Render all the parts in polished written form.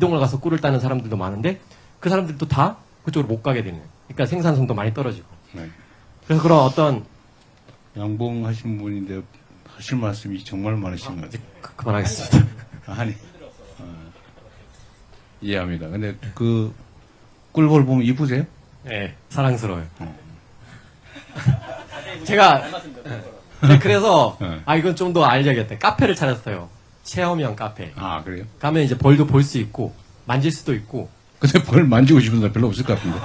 이동을 가서 꿀을 따는 사람들도 많은데 그 사람들도 다 그쪽으로 못 가게 되는. 그러니까 생산성도 많이 떨어지고. 네. 그래서 그런 어떤 양봉하신 분인데 하실 말씀이 정말 많으신 것 같아요. 그만하겠습니다. 아니, 이해합니다. 근데 그 꿀벌 보면 이쁘세요? 네, 사랑스러워요. 제가 그래서 이건 좀 더 알려야겠다. 카페를 차렸어요. 체험형 카페. 아, 그래요? 가면 이제 벌도 볼 수 있고 만질 수도 있고. 근데 벌 만지고 싶은 사람 별로 없을 것 같은데.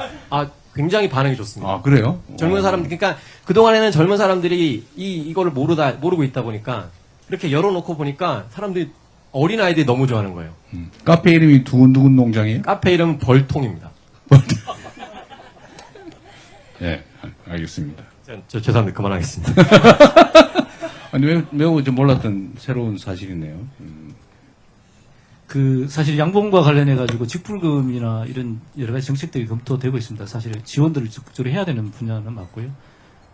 굉장히 반응이 좋습니다. 아, 그래요? 젊은 사람들, 그러니까 그동안에는 젊은 사람들이 이거를 모르고 있다 보니까 이렇게 열어놓고 보니까 사람들이 어린 아이들이 너무 좋아하는 거예요. 카페 이름이 두근두근 농장이에요? 카페 이름은 벌통입니다. 네, 알겠습니다. 저 죄송합니다. 그만하겠습니다. 아니, 매우 좀 몰랐던 새로운 사실이네요. 사실 양봉과 관련해가지고 직불금이나 이런 여러 가지 정책들이 검토되고 있습니다. 사실 지원들을 적극적으로 해야 되는 분야는 맞고요.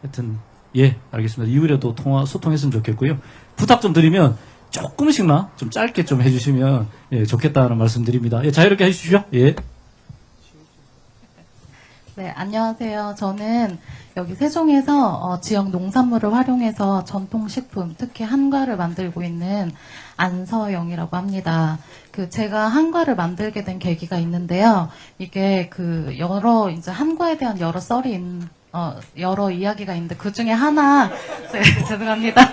하여튼, 예, 알겠습니다. 이후에도 소통했으면 좋겠고요. 부탁 좀 드리면 조금씩만 좀 짧게 좀 해주시면 예, 좋겠다는 말씀 드립니다. 예, 자유롭게 해주십시오. 예. 네, 안녕하세요. 저는 여기 세종에서 지역 농산물을 활용해서 전통식품, 특히 한과를 만들고 있는 안서영이라고 합니다. 제가 한과를 만들게 된 계기가 있는데요. 이게 이제 한과에 대한 여러 여러 이야기가 있는데 그 중에 하나, 네, 죄송합니다.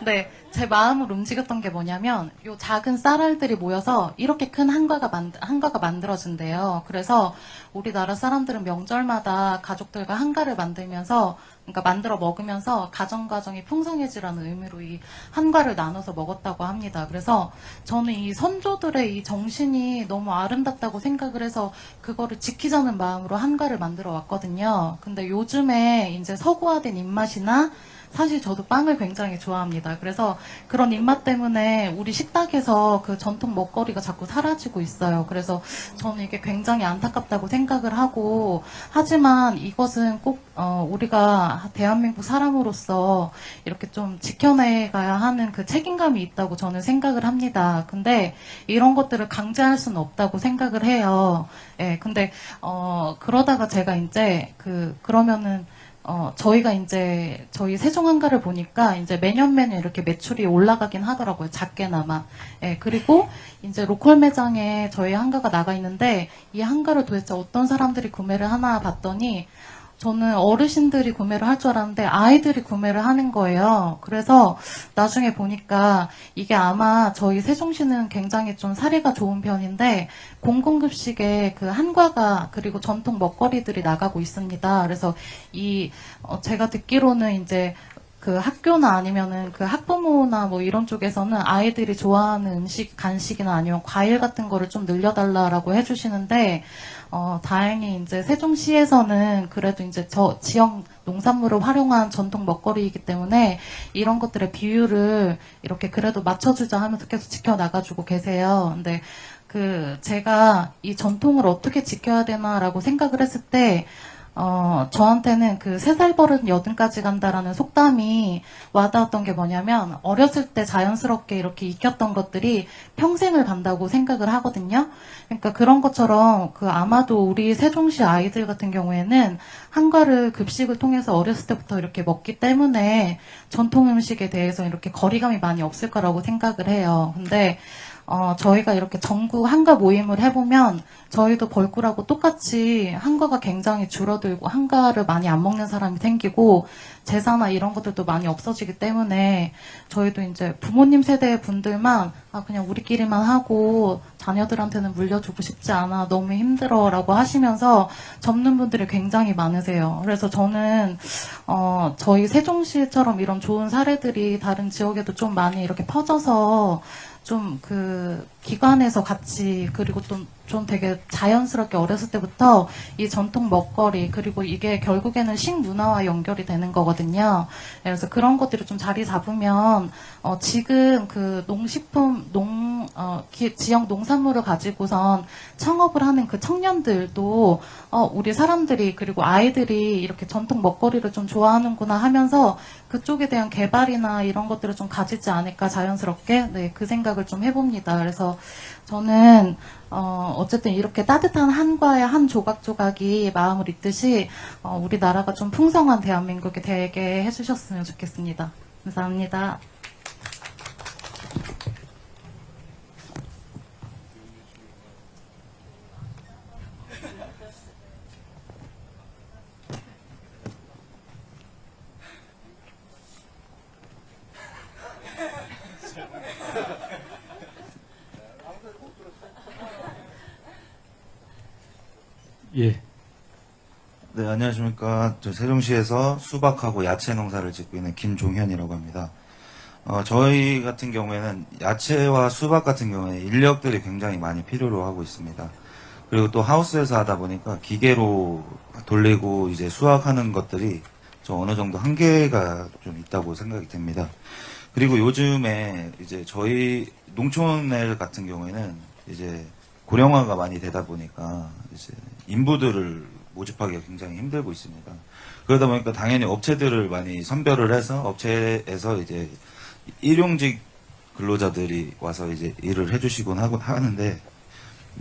네. 제 마음을 움직였던 게 뭐냐면 요 작은 쌀알들이 모여서 이렇게 큰 한과가 만들어진대요. 그래서 우리나라 사람들은 명절마다 가족들과 한과를 만들면서 그러니까 만들어 먹으면서 가정이 풍성해지라는 의미로 이 한과를 나눠서 먹었다고 합니다. 그래서 저는 이 선조들의 이 정신이 너무 아름답다고 생각을 해서 그거를 지키자는 마음으로 한과를 만들어 왔거든요. 근데 요즘에 이제 서구화된 입맛이나 사실 저도 빵을 굉장히 좋아합니다. 그래서 그런 입맛 때문에 우리 식탁에서 그 전통 먹거리가 자꾸 사라지고 있어요. 그래서 저는 이게 굉장히 안타깝다고 생각을 하고, 하지만 이것은 꼭 우리가 대한민국 사람으로서 이렇게 좀 지켜내가야 하는 그 책임감이 있다고 저는 생각을 합니다. 근데 이런 것들을 강제할 수는 없다고 생각을 해요. 예, 근데 그러다가 제가 이제 그러면은 저희가 이제, 저희 세종한가를 보니까 이제 매년 이렇게 매출이 올라가긴 하더라고요. 작게나마. 예, 그리고 이제 로컬 매장에 저희 한가가 나가 있는데 이 한가를 도대체 어떤 사람들이 구매를 하나 봤더니 저는 어르신들이 구매를 할 줄 알았는데 아이들이 구매를 하는 거예요. 그래서 나중에 보니까 이게 아마 저희 세종시는 굉장히 좀 사례가 좋은 편인데 공공급식에 그 한과가 그리고 전통 먹거리들이 나가고 있습니다. 그래서 제가 듣기로는 이제 그 학교나 아니면은 그 학부모나 뭐 이런 쪽에서는 아이들이 좋아하는 간식이나 아니면 과일 같은 거를 좀 늘려달라라고 해주시는데, 다행히 이제 세종시에서는 그래도 이제 지역 농산물을 활용한 전통 먹거리이기 때문에 이런 것들의 비율을 이렇게 그래도 맞춰주자 하면서 계속 지켜나가지고 계세요. 근데 제가 이 전통을 어떻게 지켜야 되나라고 생각을 했을 때, 저한테는 3살 버릇 80까지 간다라는 속담이 와닿았던 게 뭐냐면, 어렸을 때 자연스럽게 이렇게 익혔던 것들이 평생을 간다고 생각을 하거든요. 그러니까 그런 것처럼 아마도 우리 세종시 아이들 같은 경우에는 한과를 급식을 통해서 어렸을 때부터 이렇게 먹기 때문에 전통 음식에 대해서 이렇게 거리감이 많이 없을 거라고 생각을 해요. 근데 저희가 이렇게 전국 한과 모임을 해보면 저희도 벌꿀하고 똑같이 한과가 굉장히 줄어들고 한과를 많이 안 먹는 사람이 생기고 제사나 이런 것들도 많이 없어지기 때문에 저희도 이제 부모님 세대 분들만 그냥 우리끼리만 하고 자녀들한테는 물려주고 싶지 않아, 너무 힘들어 라고 하시면서 접는 분들이 굉장히 많으세요. 그래서 저는 저희 세종시처럼 이런 좋은 사례들이 다른 지역에도 좀 많이 이렇게 퍼져서 좀 기관에서 같이, 그리고 좀 되게 자연스럽게 어렸을 때부터 이 전통 먹거리, 그리고 이게 결국에는 식문화와 연결이 되는 거거든요. 그래서 그런 것들이 좀 자리 잡으면, 지금 지역 농산물을 가지고선 창업을 하는 그 청년들도, 우리 사람들이, 그리고 아이들이 이렇게 전통 먹거리를 좀 좋아하는구나 하면서 그쪽에 대한 개발이나 이런 것들을 좀 가지지 않을까 자연스럽게, 네, 그 생각을 좀 해봅니다. 그래서 저는 어쨌든 이렇게 따뜻한 한과의 한 조각조각이 마음을 잇듯이 우리나라가 좀 풍성한 대한민국이 되게 해주셨으면 좋겠습니다. 감사합니다. 예. 네, 안녕하십니까. 저 세종시에서 수박하고 야채 농사를 짓고 있는 김종현이라고 합니다. 저희 같은 경우에는 야채와 수박 같은 경우에 인력들이 굉장히 많이 필요로 하고 있습니다. 그리고 또 하우스에서 하다 보니까 기계로 돌리고 이제 수확하는 것들이 좀 어느 정도 한계가 좀 있다고 생각이 됩니다. 그리고 요즘에 이제 저희 농촌 같은 경우에는 이제 고령화가 많이 되다 보니까 이제 인부들을 모집하기가 굉장히 힘들고 있습니다. 그러다 보니까 당연히 업체들을 많이 선별을 해서 업체에서 이제 일용직 근로자들이 와서 이제 일을 해주시곤 하는데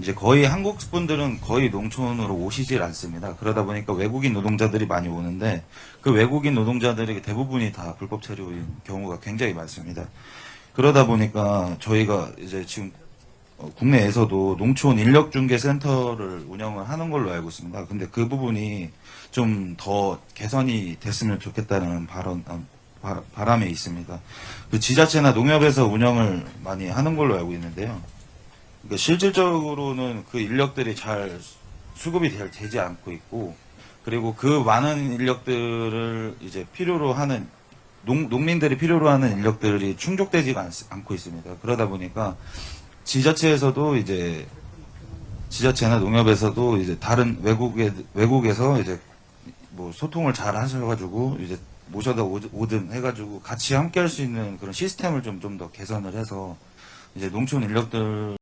이제 거의 한국 분들은 거의 농촌으로 오시질 않습니다. 그러다 보니까 외국인 노동자들이 많이 오는데 그 외국인 노동자들이 대부분이 다 불법 체류인 경우가 굉장히 많습니다. 그러다 보니까 저희가 이제 지금 국내에서도 농촌 인력중개센터를 운영을 하는 걸로 알고 있습니다. 근데 그 부분이 좀 더 개선이 됐으면 좋겠다는 바람에 있습니다. 그 지자체나 농협에서 운영을 많이 하는 걸로 알고 있는데요. 그러니까 실질적으로는 그 인력들이 잘 수급이 되지 않고 있고, 그리고 그 많은 인력들을 이제 필요로 하는 농민들이 필요로 하는 인력들이 충족되지가 않고 있습니다. 그러다 보니까 지자체에서도 이제 지자체나 농협에서도 이제 다른 외국에서 이제 뭐 소통을 잘 하셔가지고 이제 모셔다 오든 해가지고 같이 함께 할 수 있는 그런 시스템을 좀 더 개선을 해서 이제 농촌 인력들